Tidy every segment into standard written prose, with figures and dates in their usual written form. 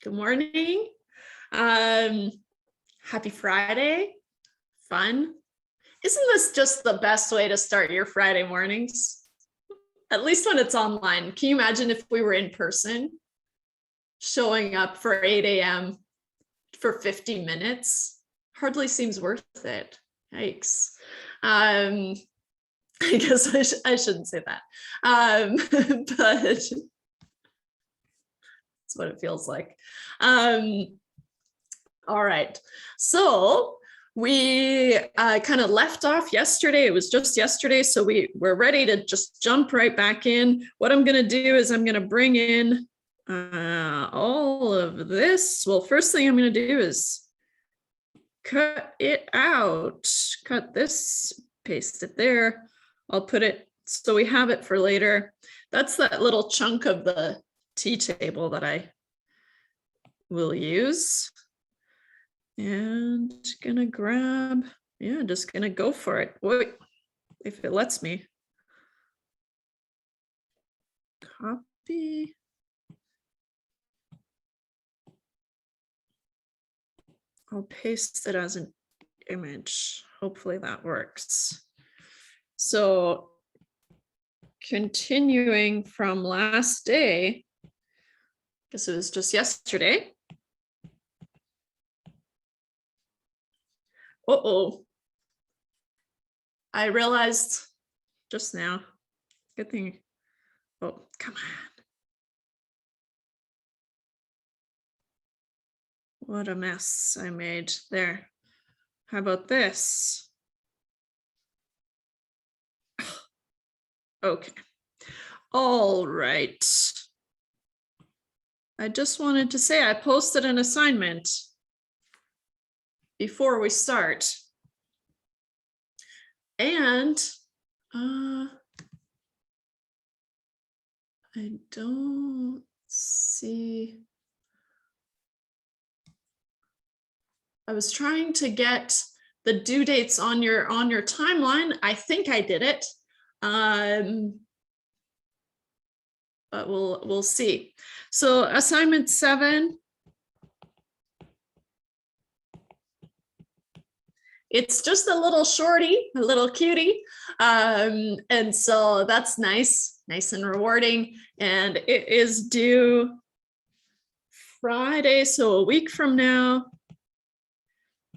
Good morning. Happy Friday. Fun. Isn't this just the best way to start your Friday mornings? At least when it's online. Can you imagine if we were in person, showing up for 8 a.m. for 50 minutes? Hardly seems worth it. Yikes. I guess I shouldn't say that. But that's what it feels like. All right, so we kind of left off yesterday. It was just yesterday, so we're ready to just jump right back in. What I'm going to do is I'm going to bring in all of this. Well, first thing I'm going to do is cut it out. Cut this, paste it there. I'll put it so we have it for later. That's that little chunk of the tea table that I will use. And gonna grab, just gonna go for it. Wait, if it lets me. Copy. I'll paste it as an image. Hopefully that works. So continuing from last day, I guess it was just yesterday. Uh-oh. I realized just now. Good thing. Oh, come on. What a mess I made there. How about this? Okay. All right. I just wanted to say I posted an assignment before we start. And I don't see. I was trying to get the due dates on your timeline. I think I did it. But we'll see. So assignment 7. It's just a little shorty, a little cutie. And so that's nice and rewarding. And it is due Friday, so a week from now,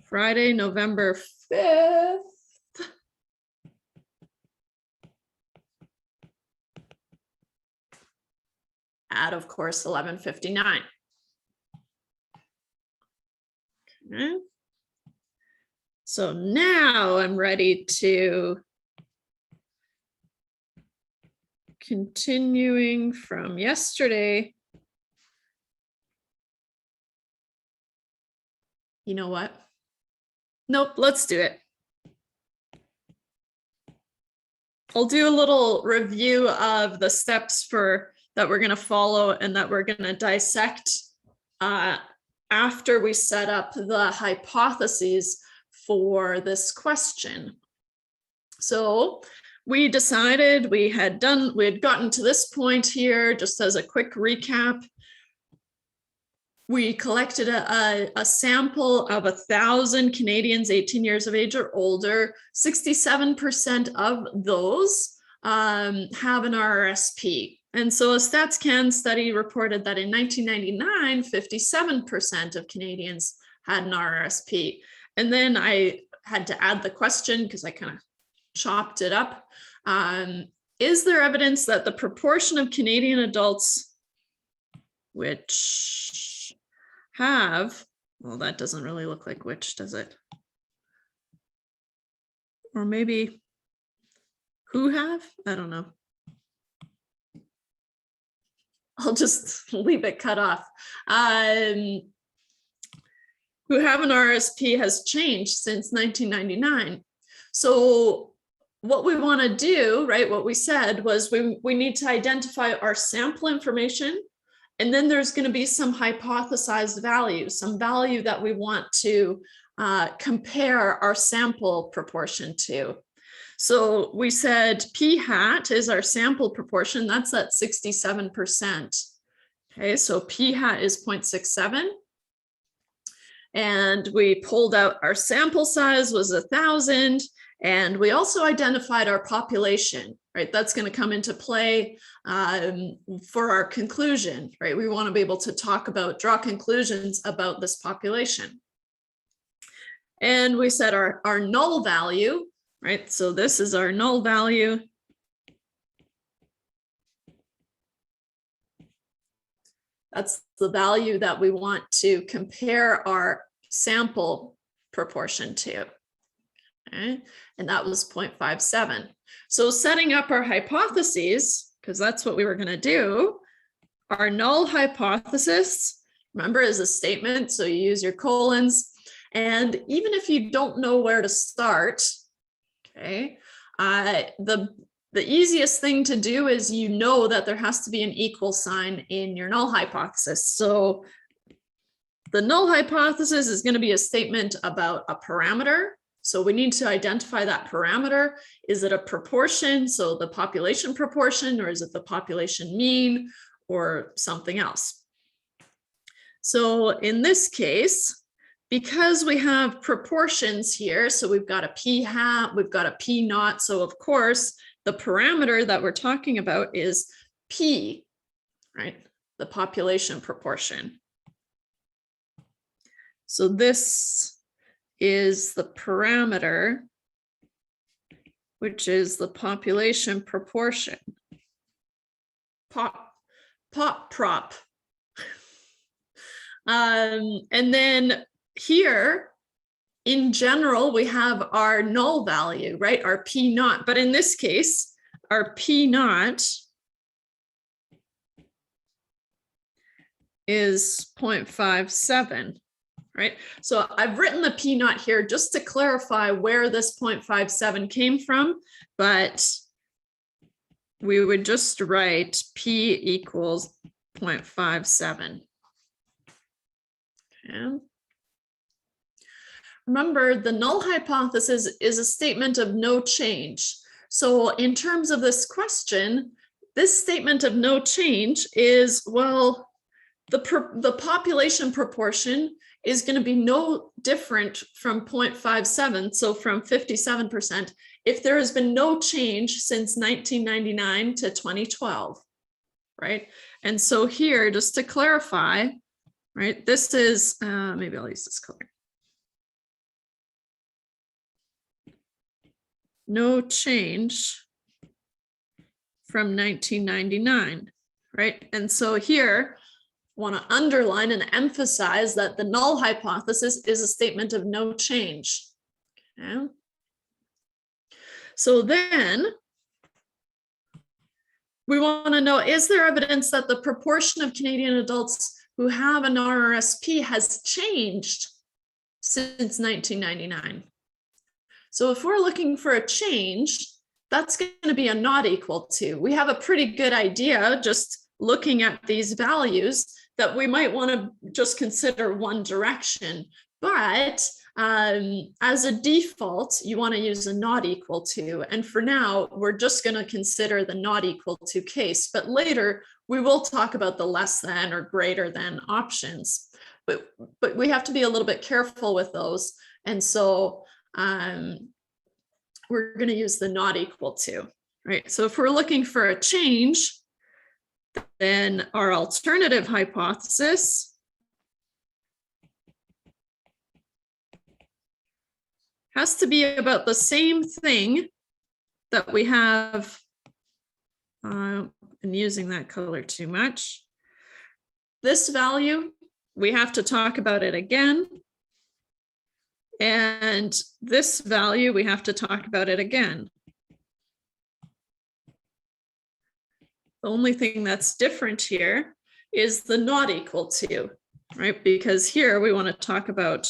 Friday, November 5th. At, of course, 11:59. Okay. So now I'm ready to continuing from yesterday. You know what? Nope, let's do it. I'll do a little review of the steps that we're going to follow and that we're going to dissect after we set up the hypotheses for this question. So we decided we had gotten to this point here. Just as a quick recap, we collected a sample of 1,000 Canadians 18 years of age or older. 67% of those have an RRSP. And so a StatsCan study reported that in 1999, 57% of Canadians had an RRSP. And then I had to add the question because I kind of chopped it up. Is there evidence that the proportion of Canadian adults which have, well, that doesn't really look like which, does it? Or maybe who have? I don't know. I'll just leave it cut off. Who have an RSP has changed since 1999. So what we want to do, right, what we said was we need to identify our sample information, and then there's going to be some hypothesized value, some value that we want to compare our sample proportion to. So we said P hat is our sample proportion. That's at 67%. Okay, so p hat is 0.67. And we pulled out our sample size was 1,000. And we also identified our population, right? That's going to come into play for our conclusion, right? We want to be able to draw conclusions about this population. And we set our null value, right? So this is our null value. That's the value that we want to compare our sample proportion to. Okay. And that was 0.57. So setting up our hypotheses, because that's what we were going to do, our null hypothesis, remember, is a statement. So you use your colons. And even if you don't know where to start, okay, the easiest thing to do is you know that there has to be an equal sign in your null hypothesis. So the null hypothesis is going to be a statement about a parameter. So we need to identify that parameter. Is it a proportion, so the population proportion, or is it the population mean, or something else? So in this case, because we have proportions here, so we've got a p hat, we've got a p naught, so of course, the parameter that we're talking about is p, right? The population proportion. So this is the parameter, which is the population proportion. Prop. And then here, in general, we have our null value, right? Our p naught. But in this case, our p naught is 0.57. Right? So I've written the p naught here just to clarify where this 0.57 came from, but we would just write p equals 0.57. Okay. Remember, the null hypothesis is a statement of no change. So in terms of this question, this statement of no change is, well, the population proportion is going to be no different from 0.57, so from 57%, if there has been no change since 1999 to 2012, right? And so here, just to clarify, right, this is, maybe I'll use this color. No change from 1999, right? And so here, want to underline and emphasize that the null hypothesis is a statement of no change. Okay. So then we want to know, is there evidence that the proportion of Canadian adults who have an RRSP has changed since 1999? So if we're looking for a change, that's going to be a not equal to. We have a pretty good idea just looking at these values that we might want to just consider one direction, but as a default, you want to use a not equal to. And for now, we're just going to consider the not equal to case, but later we will talk about the less than or greater than options. But we have to be a little bit careful with those. And so we're going to use the not equal to, right? So if we're looking for a change, then our alternative hypothesis has to be about the same thing that we have. I'm using that color too much. This value, we have to talk about it again. And this value, we have to talk about it again. The only thing that's different here is the not equal to, right? Because here we want to talk about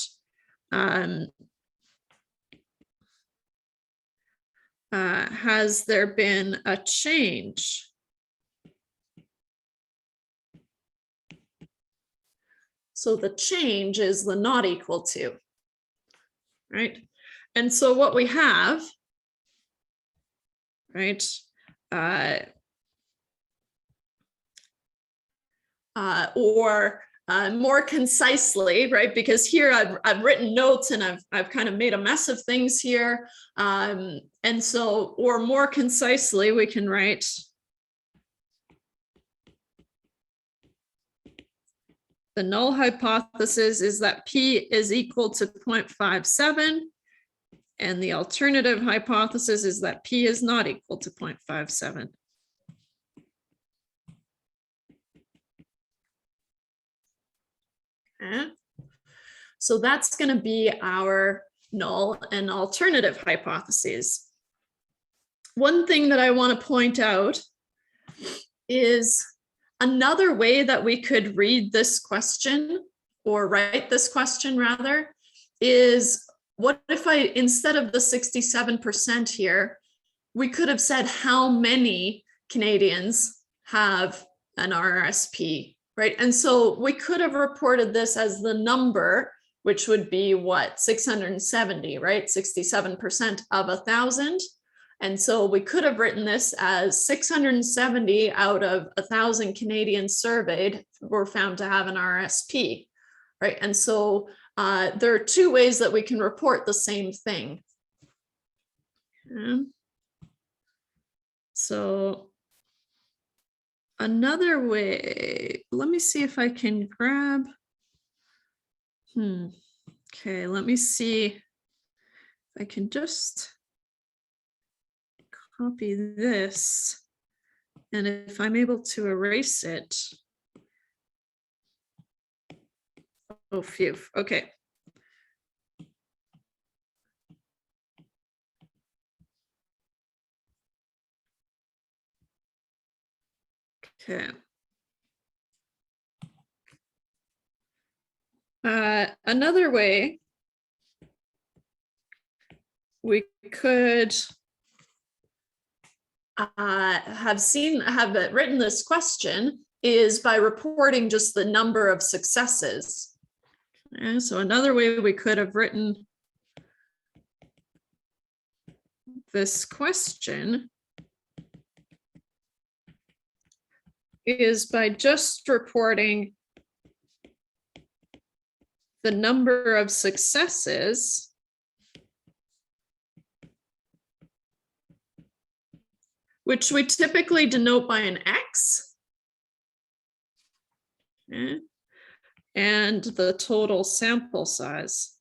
has there been a change? So the change is the not equal to, right? And so what we have, right? or more concisely, right? Because here I've written notes and I've kind of made a mess of things here. And so, or more concisely, we can write the null hypothesis is that P is equal to 0.57, and the alternative hypothesis is that P is not equal to 0.57. Okay. So that's going to be our null and alternative hypotheses. One thing that I want to point out is another way that we could read this question, or write this question rather, is what if I, instead of the 67% here, we could have said how many Canadians have an RRSP, right? And so we could have reported this as the number, which would be what, 670, right? 67% of 1,000. And so we could have written this as 670 out of 1,000 Canadians surveyed were found to have an RSP, right? And so there are two ways that we can report the same thing. Okay. So another way, let me see if I can grab, okay, let me see if I can just copy this, and if I'm able to erase it. Oh, phew. Okay. Okay. Another way we could have written this question is by reporting just the number of successes. Okay, so another way we could have written this question is by just reporting the number of successes which we typically denote by an X. Okay. And the total sample size.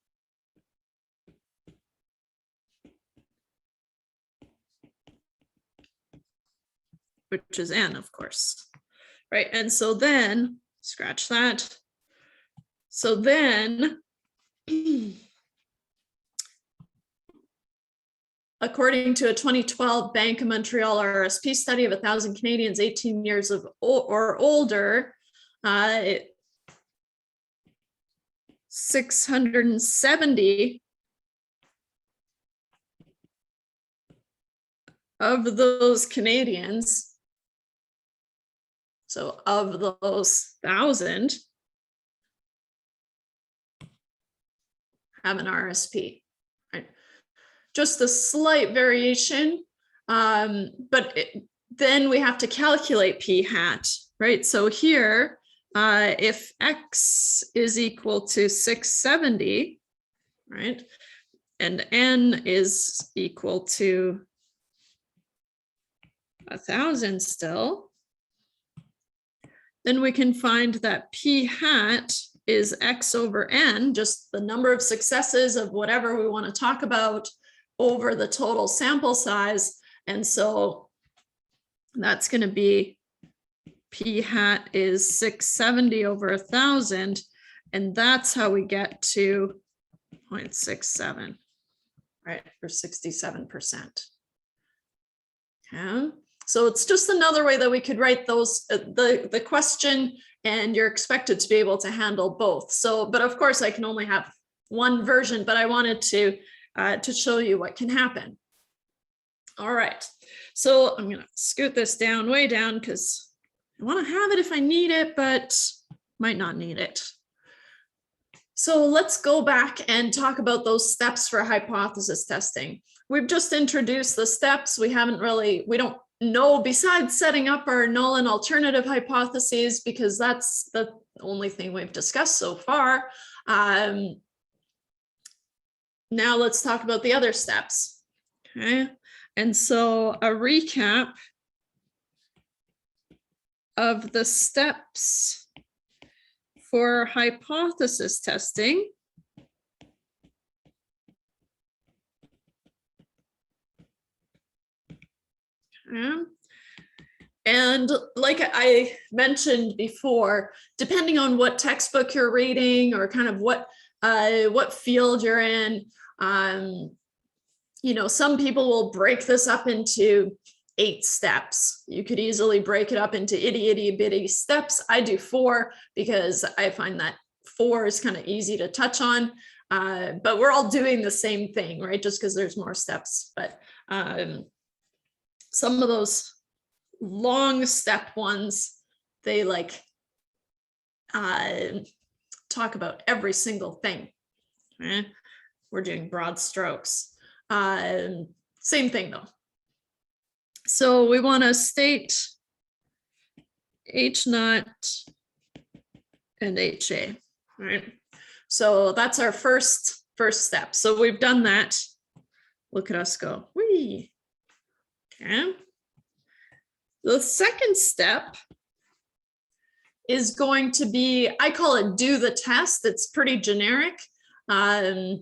Which is N, of course. Right, and so then, scratch that. So then, according to a 2012 Bank of Montreal RSP study of 1,000 Canadians 18 years of or older, 670 of those Canadians, so of those 1,000, have an RSP. Right? Just a slight variation, but then we have to calculate p hat, right? So here, if X is equal to 670, right, and N is equal to 1,000 still, then we can find that p hat is X over N, just the number of successes of whatever we want to talk about over the total sample size. And so that's going to be p hat is 670 over 1,000. And that's how we get to 0.67, right, or 67%. Okay. So it's just another way that we could write those, the question, and you're expected to be able to handle both. So, but of course I can only have one version, but I wanted to show you what can happen. All right, so I'm gonna scoot this down, way down, because I want to have it if I need it, but might not need it. So let's go back and talk about those steps for hypothesis testing. We've just introduced the steps. We haven't really, we don't no, besides setting up our null and alternative hypotheses, because that's the only thing we've discussed so far. Now let's talk about the other steps. Okay, and so a recap of the steps for hypothesis testing. And like I mentioned before, depending on what textbook you're reading or kind of what field you're in, you know, some people will break this up into 8 steps. You could easily break it up into itty bitty steps. I do 4 because I find that 4 is kind of easy to touch on, but we're all doing the same thing, right? Just because there's more steps. But some of those long step ones, they like talk about every single thing. Right? We're doing broad strokes. Same thing though. So we want to state H naught and HA, right? So that's our first step. So we've done that. Look at us go. Whee. Okay. The second step is going to be, I call it do the test. It's pretty generic. A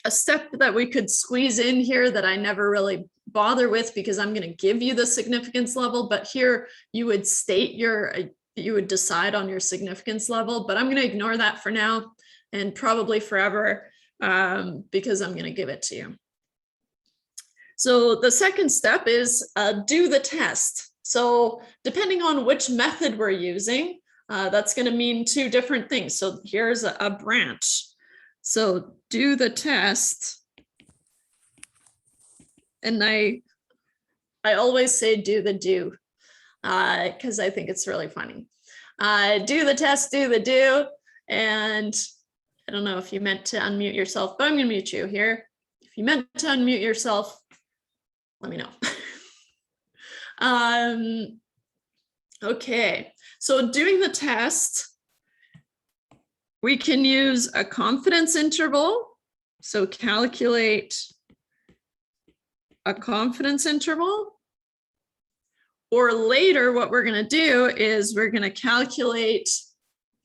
step that we could squeeze in here that I never really bother with because I'm going to give you the significance level, but here you would state you would decide on your significance level, but I'm going to ignore that for now and probably forever because I'm going to give it to you. So the second step is do the test. So depending on which method we're using, that's going to mean 2 different things. So here's a branch. So do the test. And I always say do the do because I think it's really funny. Do the test, do the do. And I don't know if you meant to unmute yourself, but I'm going to mute you here. If you meant to unmute yourself, let me know. Okay, so doing the test, we can use a confidence interval. So calculate a confidence interval. Or later, what we're going to do is we're going to calculate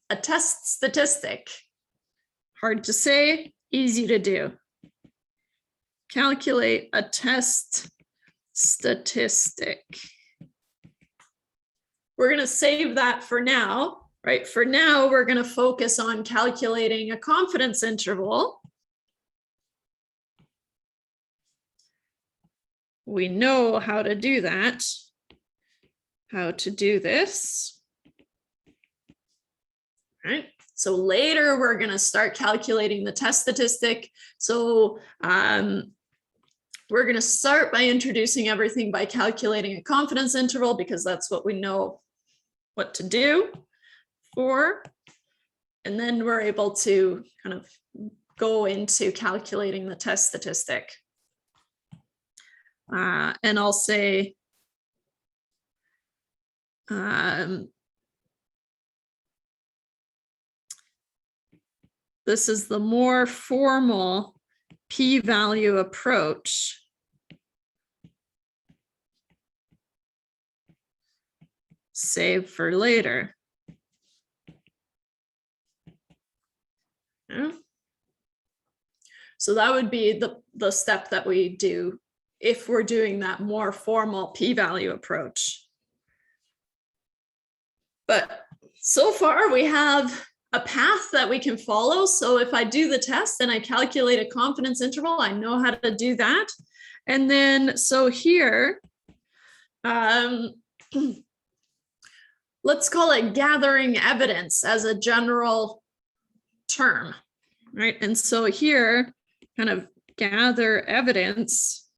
a test statistic. Hard to say, easy to do. Calculate a test statistic. We're going to save that for now, right? For now, we're going to focus on calculating a confidence interval. We know how to do that, how to do this. All right. So later, we're going to start calculating the test statistic. So we're going to start by introducing everything by calculating a confidence interval because that's what we know what to do for. And then we're able to kind of go into calculating the test statistic. And I'll say, this is the more formal p-value approach. Save for later. Yeah. So that would be the step that we do if we're doing that more formal p-value approach. But so far we have a path that we can follow. So if I do the test and I calculate a confidence interval, I know how to do that. And then, so here, let's call it gathering evidence as a general term, right? And so here, kind of gather evidence.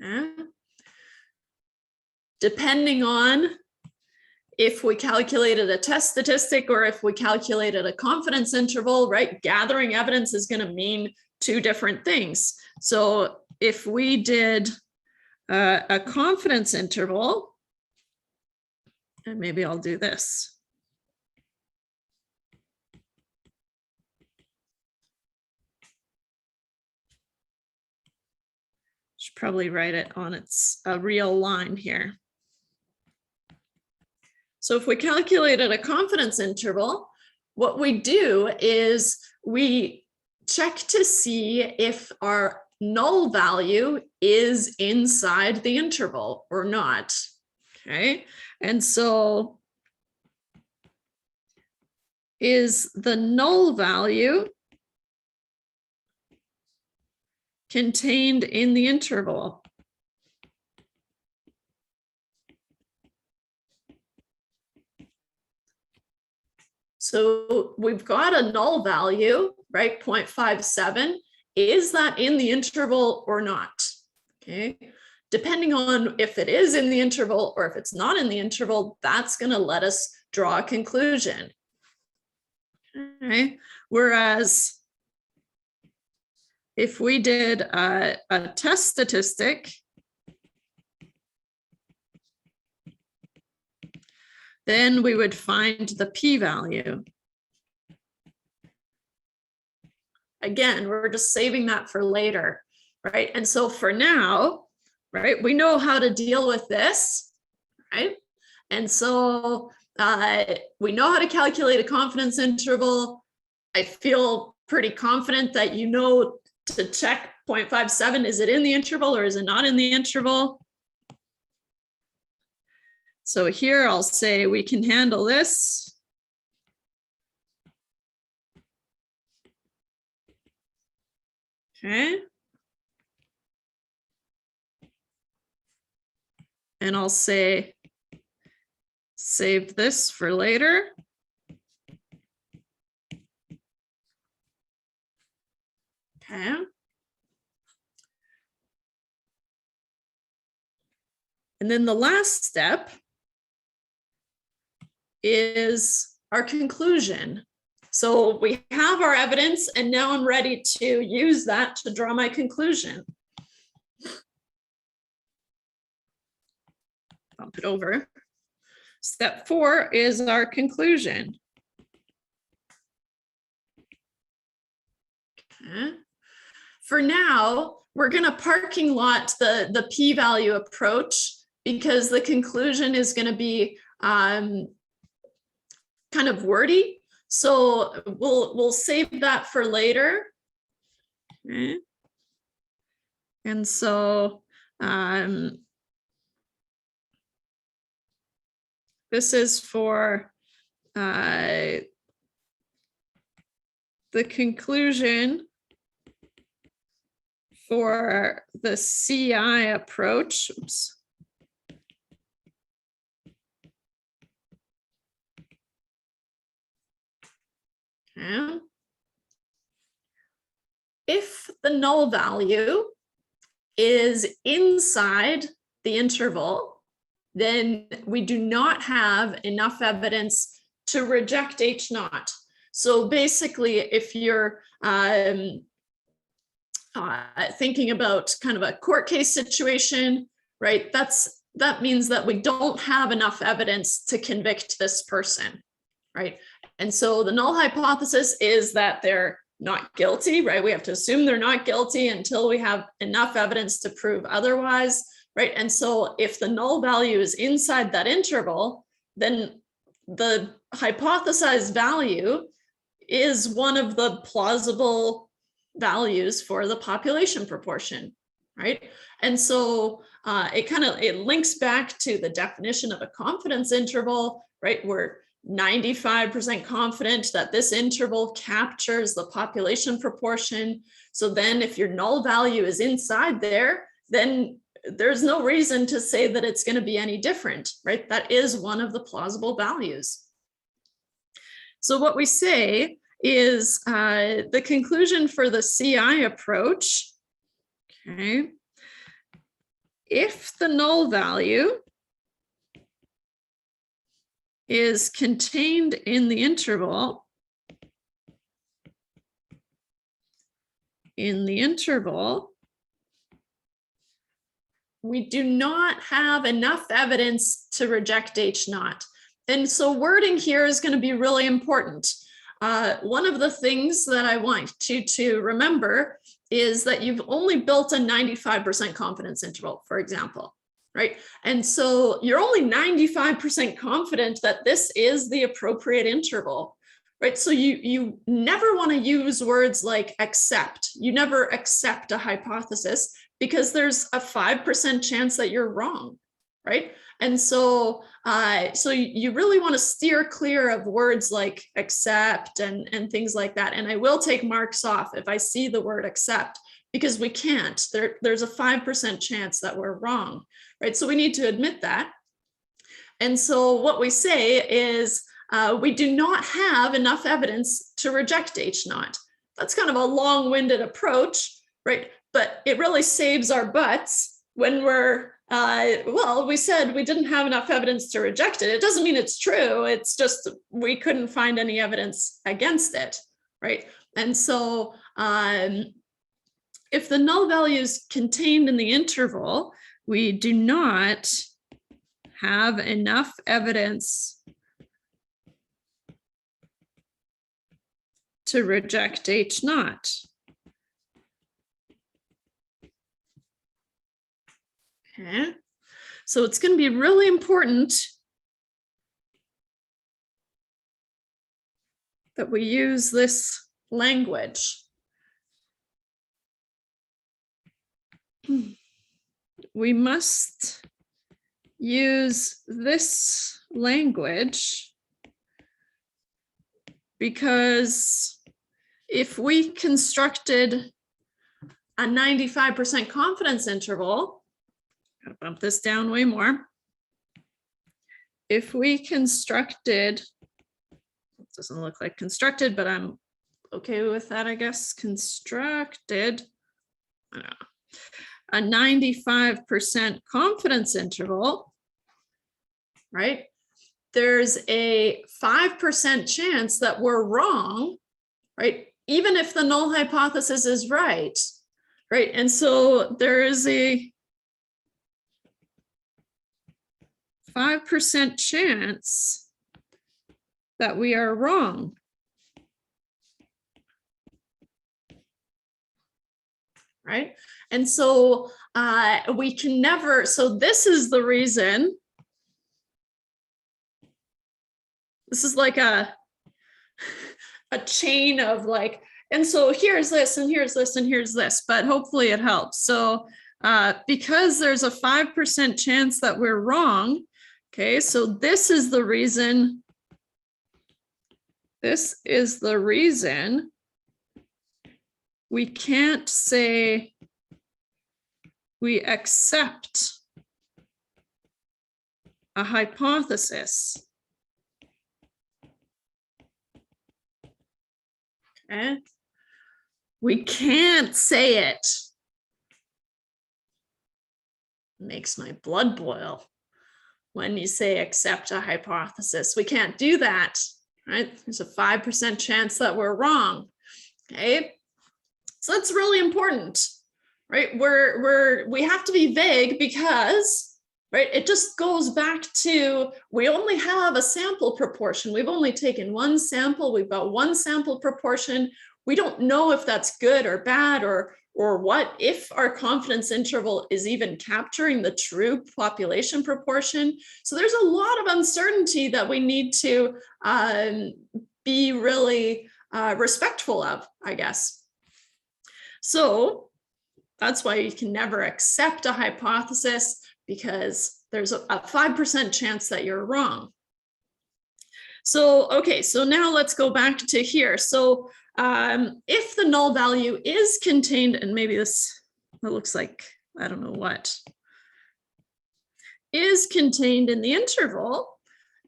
Okay. Depending on if we calculated a test statistic or if we calculated a confidence interval, right? Gathering evidence is going to mean two different things. So if we did a confidence interval, and maybe I'll do this. Should probably write it on a real line here. So if we calculated a confidence interval, what we do is we check to see if our null value is inside the interval or not. Okay, and so is the null value contained in the interval? So we've got a null value, right? 0.57. Is that in the interval or not? Okay. Depending on if it is in the interval or if it's not in the interval, that's going to let us draw a conclusion. Okay. Whereas if we did a test statistic, then we would find the p-value. Again, we're just saving that for later, right? And so for now, right, we know how to deal with this, right? And so we know how to calculate a confidence interval. I feel pretty confident that you know to check 0.57, is it in the interval or is it not in the interval? So here I'll say we can handle this. Okay. And I'll say, save this for later. Okay. And then the last step is our conclusion. So we have our evidence, and now I'm ready to use that to draw my conclusion. Bump it over. Step 4 is our conclusion. Okay. For now, we're going to parking lot the p-value approach because the conclusion is going to be kind of wordy. So we'll save that for later. Okay. And so this is for the conclusion for the CI approach. Oops. Okay. If the null value is inside the interval, then we do not have enough evidence to reject H naught. So basically, if you're thinking about kind of a court case situation, right, that means that we don't have enough evidence to convict this person, right? And so the null hypothesis is that they're not guilty, right? We have to assume they're not guilty until we have enough evidence to prove otherwise, right? And so if the null value is inside that interval, then the hypothesized value is one of the plausible values for the population proportion, right? And so it links back to the definition of a confidence interval, right? We're 95% confident that this interval captures the population proportion. So then if your null value is inside there, then there's no reason to say that it's going to be any different, right? That is one of the plausible values. So what we say is the conclusion for the CI approach, okay, if the null value is contained in the interval, in the interval, we do not have enough evidence to reject H naught. And so wording here is going to be really important. One of the things that I want you to remember is that you've only built a 95% confidence interval, for example, right? And so you're only 95% confident that this is the appropriate interval, right? So you never want to use words like accept. You never accept a hypothesis because there's a 5% chance that you're wrong, right? And so, so you really want to steer clear of words like accept and things like that. And I will take marks off if I see the word accept, because we can't. There's a 5% chance that we're wrong, right? So we need to admit that. And so what we say is we do not have enough evidence to reject H naught. That's kind of a long-winded approach, right? But it really saves our butts when we're, well, we said we didn't have enough evidence to reject it. It doesn't mean it's true. It's just we couldn't find any evidence against it, right? And so if the null value is contained in the interval, we do not have enough evidence to reject H naught. Okay, so it's going to be really important that we use this language. We must use this language because if we constructed a 95% confidence interval, gotta bump this down way more. If we constructed, it doesn't look like constructed, but I'm okay with that, I guess. Constructed, I don't know, a 95% confidence interval, right? There's a 5% chance that we're wrong, right? Even if the null hypothesis is right, right? And so there is a 5% chance that we are wrong. Right? And so we can never, so this is the reason, this is like a chain of like, and so here's this, and here's this, and here's this, but hopefully it helps. So because there's a 5% chance that we're wrong, okay, so this is the reason, we can't say we accept a hypothesis. Okay, we can't say it. Makes my blood boil when you say accept a hypothesis. We can't do that, right? There's a 5% chance that we're wrong, okay? So that's really important, right? We have to be vague because, right, it just goes back to, we only have a sample proportion. We've only taken one sample. We've got one sample proportion. We don't know if that's good or bad or what, if our confidence interval is even capturing the true population proportion. So there's a lot of uncertainty that we need to be really respectful of, I guess. So that's why you can never accept a hypothesis, because there's a 5% chance that you're wrong. So, okay, so now let's go back to here. So if the null value is contained, and maybe this looks like, I don't know what, is contained in the interval,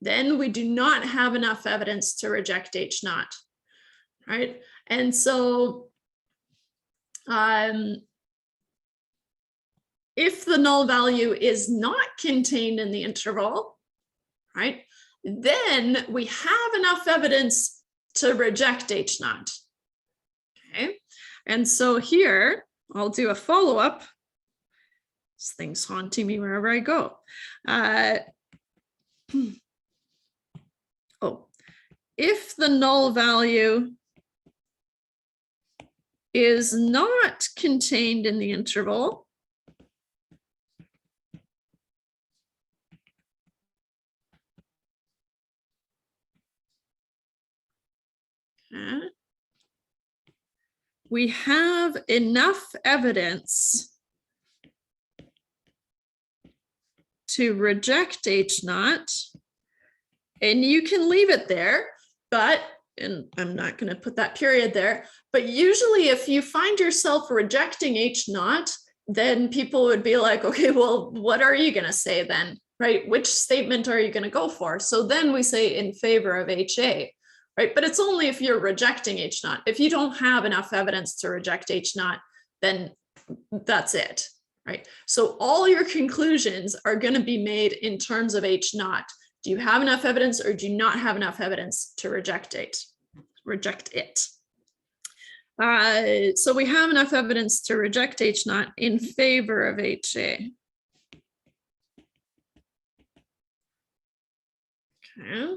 then we do not have enough evidence to reject H naught, right? And so if the null value is not contained in the interval, right, then we have enough evidence to reject H naught. Okay. And so here, I'll do a follow-up. This thing's haunting me wherever I go. If the null value is not contained in the interval, we have enough evidence to reject H naught, and you can leave it there, but, and I'm not going to put that period there, but usually if you find yourself rejecting H naught, then people would be like, okay, well, what are you going to say then, right? Which statement are you going to go for? So then we say in favor of HA. Right, but it's only if you're rejecting H naught. If you don't have enough evidence to reject H naught, then that's it, right? So all your conclusions are going to be made in terms of H naught. Do you have enough evidence or do you not have enough evidence to reject it? So we have enough evidence to reject H naught in favor of HA. Okay.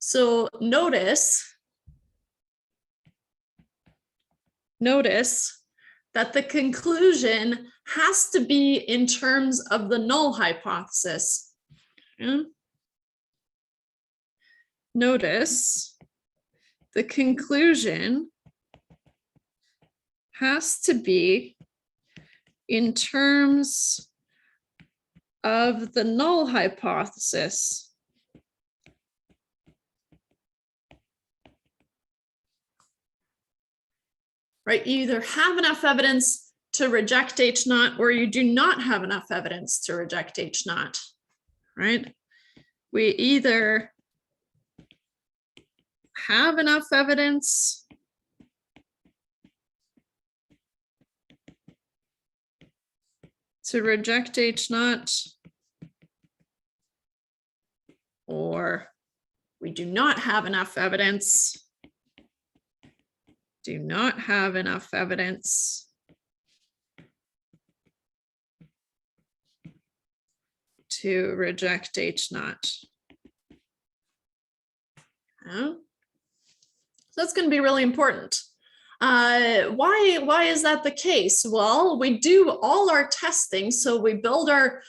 So notice that the conclusion has to be in terms of the null hypothesis. Okay. Notice the conclusion has to be in terms of the null hypothesis. Right, you either have enough evidence to reject H naught or you do not have enough evidence to reject H naught, right? We either have enough evidence to reject H naught, or we do not have enough evidence. Do not have enough evidence to reject H naught. So that's going to be really important. Why is that the case? Well, we do all our testing, so we build our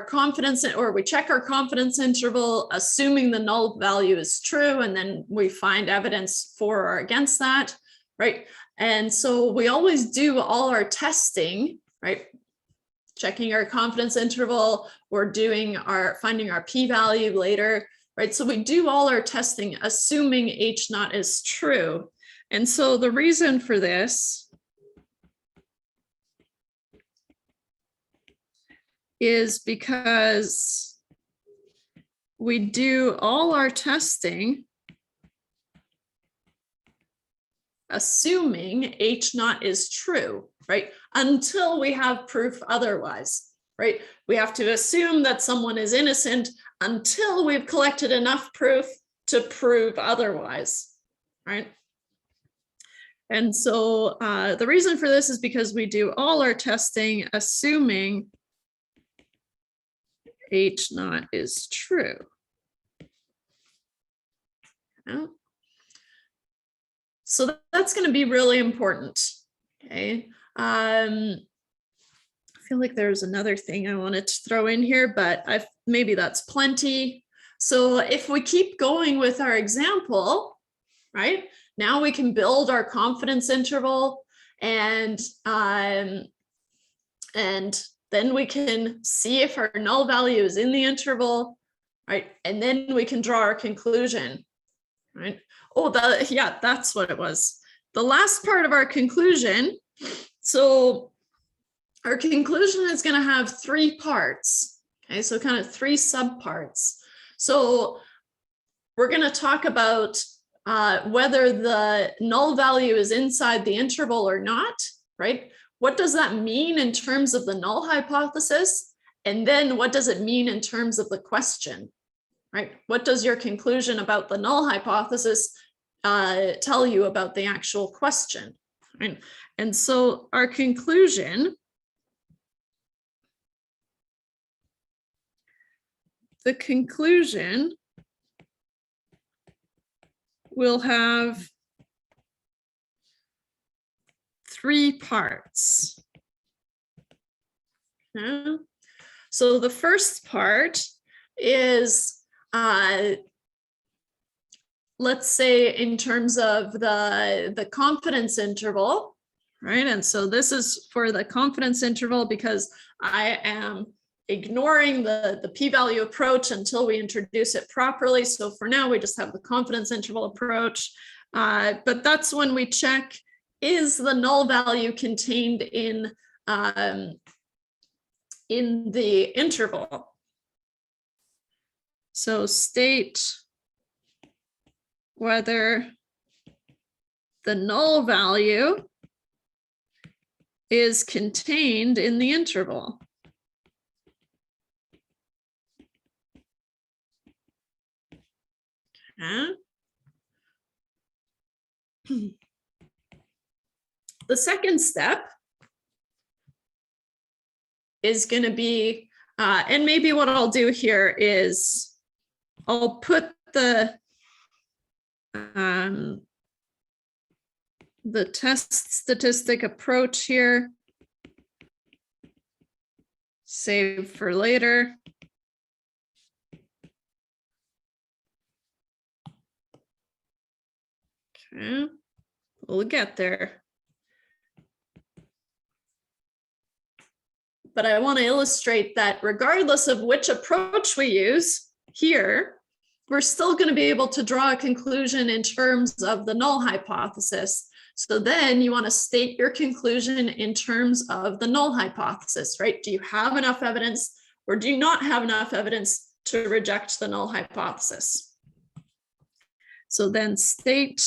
confidence, or we check our confidence interval, assuming the null value is true, and then we find evidence for or against that, right? And so we always do all our testing, right? Checking our confidence interval, or finding our p-value later, right? So we do all our testing assuming H naught is true. And so the reason for this is because we do all our testing assuming H naught is true, right? Until we have proof otherwise, right? We have to assume that someone is innocent until we've collected enough proof to prove otherwise, right? And so the reason for this is because we do all our testing assuming H naught is true. Yeah. So that's going to be really important. Okay. I feel like there's another thing I wanted to throw in here, but maybe that's plenty. So if we keep going with our example, right? Now we can build our confidence interval, and then we can see if our null value is in the interval, right? And then we can draw our conclusion, right? Oh, yeah, that's what it was. The last part of our conclusion. So our conclusion is going to have 3 parts. Okay, so kind of 3 subparts. So we're going to talk about whether the null value is inside the interval or not, right? What does that mean in terms of the null hypothesis? And then what does it mean in terms of the question, right? What does your conclusion about the null hypothesis tell you about the actual question. Right? And so our conclusion, the conclusion will have 3 parts. Okay. So the first part is, let's say in terms of the confidence interval, right? And so this is for the confidence interval because I am ignoring the p-value approach until we introduce it properly. So for now, we just have the confidence interval approach. But that's when we check, is the null value contained in the interval? So state whether the null value is contained in the interval. Okay. The second step is going to be, and maybe what I'll do here is I'll put the test statistic approach here, save for later. Okay, we'll get there. But I want to illustrate that regardless of which approach we use here, we're still going to be able to draw a conclusion in terms of the null hypothesis. So then you want to state your conclusion in terms of the null hypothesis, right? Do you have enough evidence or do you not have enough evidence to reject the null hypothesis? So then state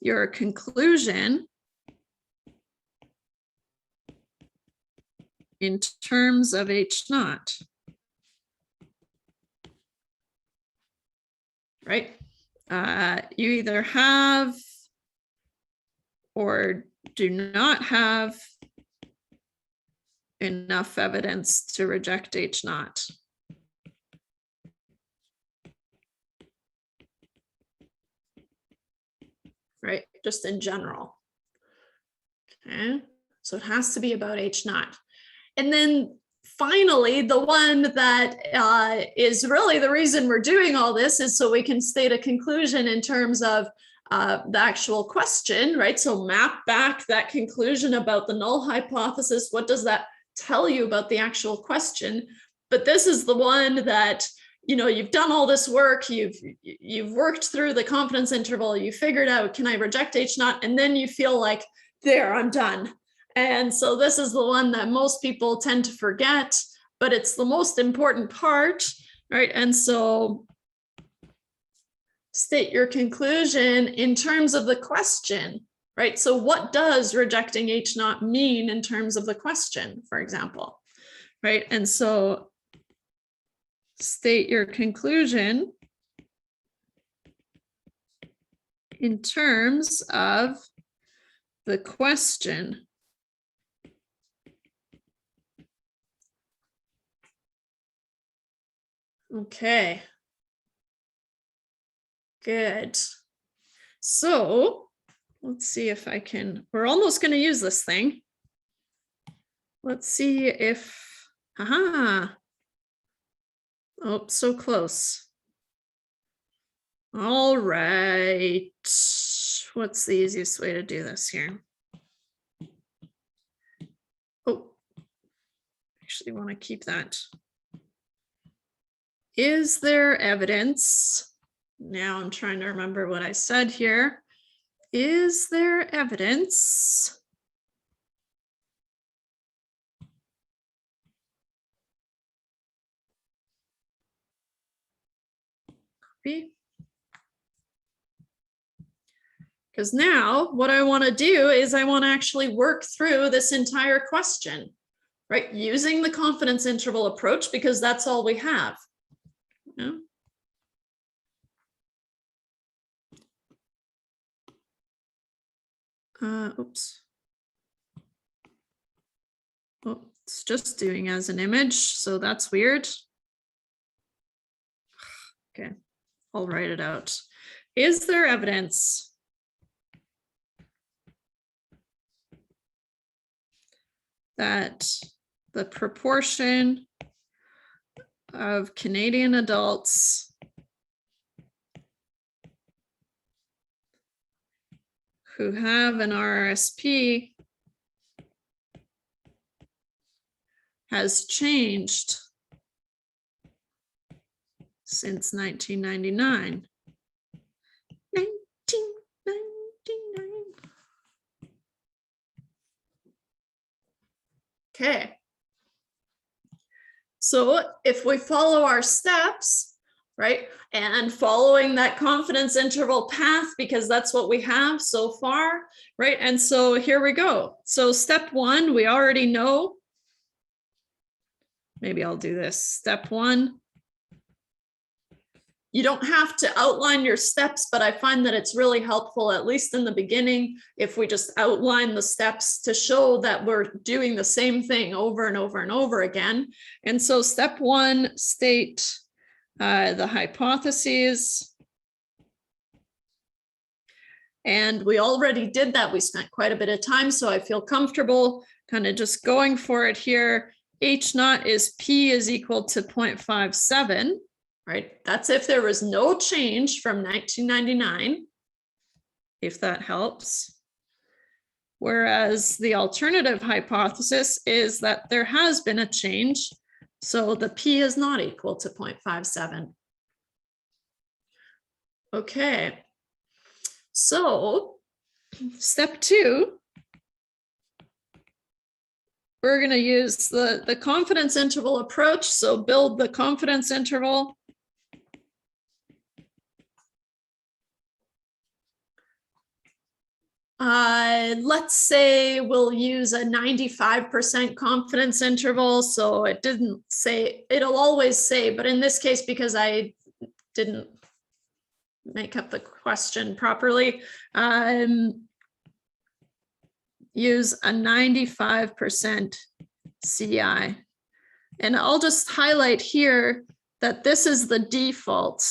your conclusion in terms of H naught. Right? You either have or do not have enough evidence to reject H naught. Right? Just in general. Okay. So it has to be about H naught. And then finally, the one that is really the reason we're doing all this is so we can state a conclusion in terms of the actual question, right? So map back that conclusion about the null hypothesis. What does that tell you about the actual question? But this is the one that, you know, you've done all this work, you've worked through the confidence interval, you figured out, can I reject H naught? And then you feel like, there, I'm done. And so this is the one that most people tend to forget, but it's the most important part, right? And so state your conclusion in terms of the question, right? So what does rejecting H naught mean in terms of the question, for example, right? And so state your conclusion in terms of the question. Okay. Good. So let's see if I can, we're almost going to use this thing. Let's see if, aha. Oh, so close. All right. What's the easiest way to do this here? Oh, actually want to keep that. Is there evidence? Now I'm trying to remember what I said here. Is there evidence because now what I want to do is I want to actually work through this entire question, right? Using the confidence interval approach because that's all we have. Yeah. Oops. Oh, it's just doing as an image, so that's weird. Okay, I'll write it out. Is there evidence that the proportion of Canadian adults who have an RRSP has changed since 1999? 1999. Okay. So if we follow our steps, right, and following that confidence interval path, because that's what we have so far, right? And so here we go. So step one, we already know. Maybe I'll do this. Step one. You don't have to outline your steps, but I find that it's really helpful, at least in the beginning, if we just outline the steps to show that we're doing the same thing over and over and over again. And so step one, state the hypotheses. And we already did that. We spent quite a bit of time, so I feel comfortable kind of just going for it here. H naught is P is equal to 0.57. Right? That's if there was no change from 1999, if that helps. Whereas the alternative hypothesis is that there has been a change, so the P is not equal to 0.57. Okay, so step two, we're going to use the confidence interval approach. So build the confidence interval. Let's say we'll use a 95% confidence interval. So it didn't say, it'll always say, but in this case, because I didn't make up the question properly, use a 95% CI. And I'll just highlight here that this is the default.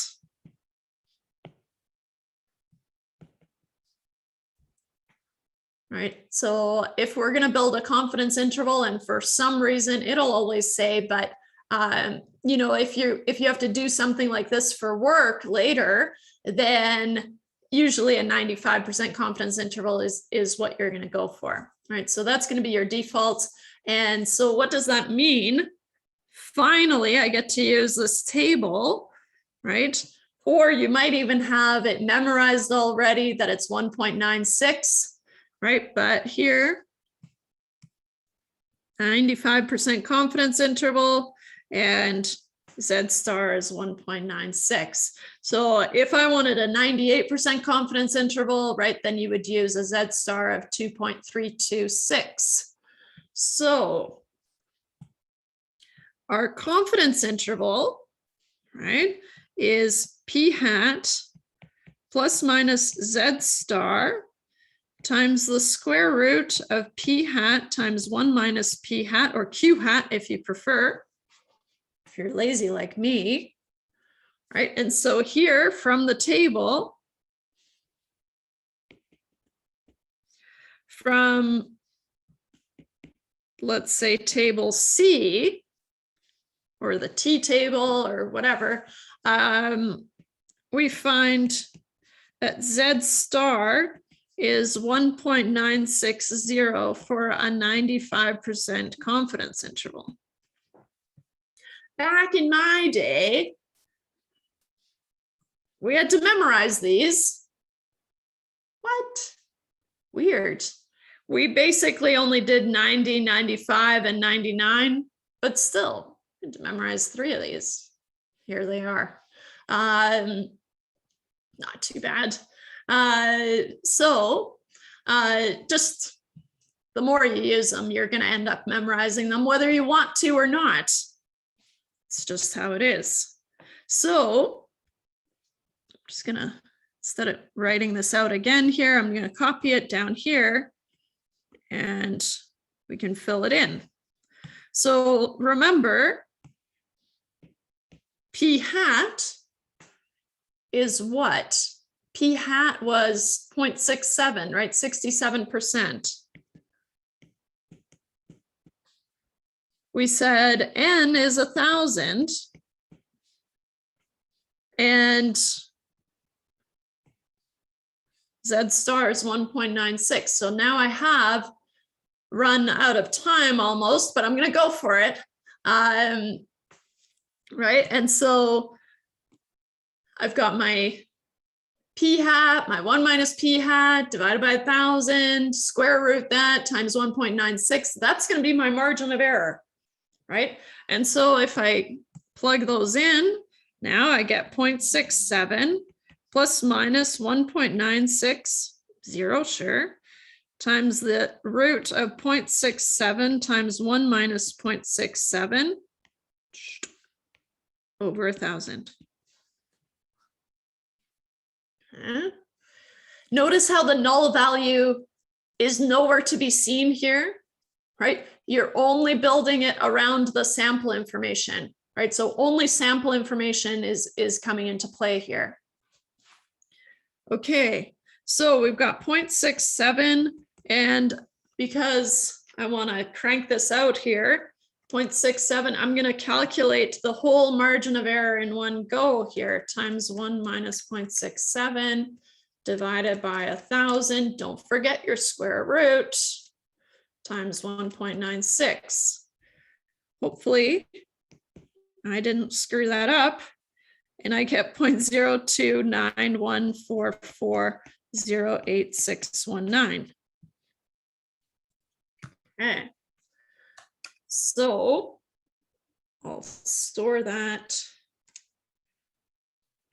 Right, so if we're going to build a confidence interval, and for some reason it'll always say, but you know, if you have to do something like this for work later, then usually a 95% confidence interval is what you're going to go for. Right, so that's going to be your default. And so what does that mean? Finally, I get to use this table, right? Or you might even have it memorized already that it's 1.96. Right, but here, 95% confidence interval, and Z star is 1.96. So if I wanted a 98% confidence interval, right, then you would use a Z star of 2.326. So our confidence interval, right, is P hat plus minus Z star times the square root of P hat times 1 minus P hat, or Q hat if you prefer, if you're lazy like me, right? And so here from the table, from, let's say, table C, or the T table or whatever, we find that Z star is 1.960 for a 95% confidence interval. Back in my day, we had to memorize these. What? Weird. We basically only did 90, 95, and 99, but still we had to memorize 3 of these. Here they are. Not too bad. Just the more you use them, you're going to end up memorizing them, whether you want to or not. It's just how it is. So I'm just going to instead of writing this out again here, I'm going to copy it down here and we can fill it in. So remember, p hat is what? P hat was 0.67, right? 67%. We said n is 1,000 and Z star is 1.96. So now I have run out of time almost, but I'm going to go for it. Right. And so I've got my p hat, my 1 minus p hat divided by 1,000, square root that times 1.96. That's going to be my margin of error. Right. And so if I plug those in, now I get 0.67 plus minus 1.960, sure, times the root of 0.67 times 1 minus 0.67 over 1,000. Notice how the null value is nowhere to be seen here, right? You're only building it around the sample information, right? So only sample information is coming into play here. Okay, so we've got 0.67, and because I want to crank this out here, 0.67, I'm going to calculate the whole margin of error in one go here, times 1 minus 0.67 divided by 1,000. Don't forget your square root, times 1.96. Hopefully I didn't screw that up, and I get 0.02914408,619. Okay, so I'll store that.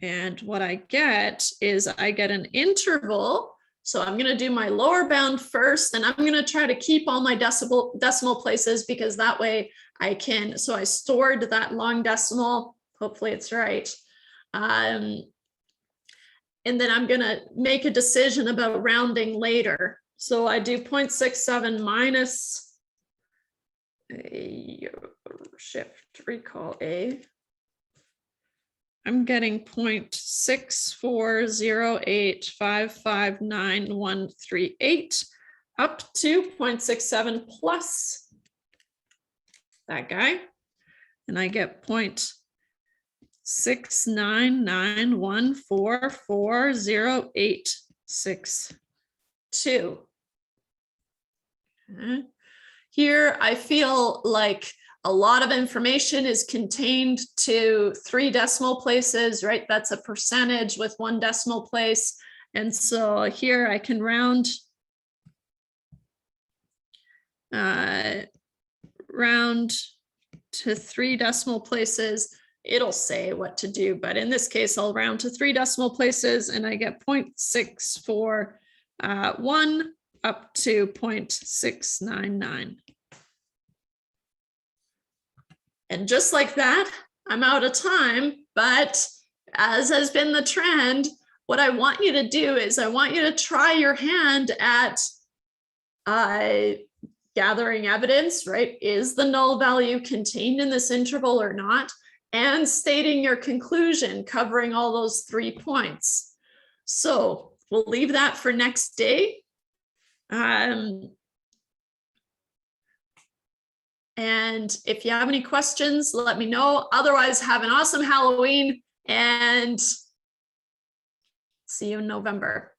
And what I get is I get an interval. So I'm going to do my lower bound first, and I'm going to try to keep all my decimal places, because that way I can, so I stored that long decimal, hopefully it's right. And then I'm going to make a decision about rounding later. So I do 0.67 minus a shift recall A. I'm getting 0.64085591138 up to 0.67 plus that guy. And I get 0.699144086. Okay. Here, I feel like a lot of information is contained to 3 decimal places, right? That's a percentage with 1 decimal place. And so here I can round to 3 decimal places. It'll say what to do, but in this case, I'll round to 3 decimal places, and I get 0.641 up to 0.699. And just like that, I'm out of time. But as has been the trend, what I want you to do is I want you to try your hand at gathering evidence, right? Is the null value contained in this interval or not? And stating your conclusion, covering all those 3 points. So we'll leave that for next day. And if you have any questions, let me know. Otherwise, have an awesome Halloween and see you in November.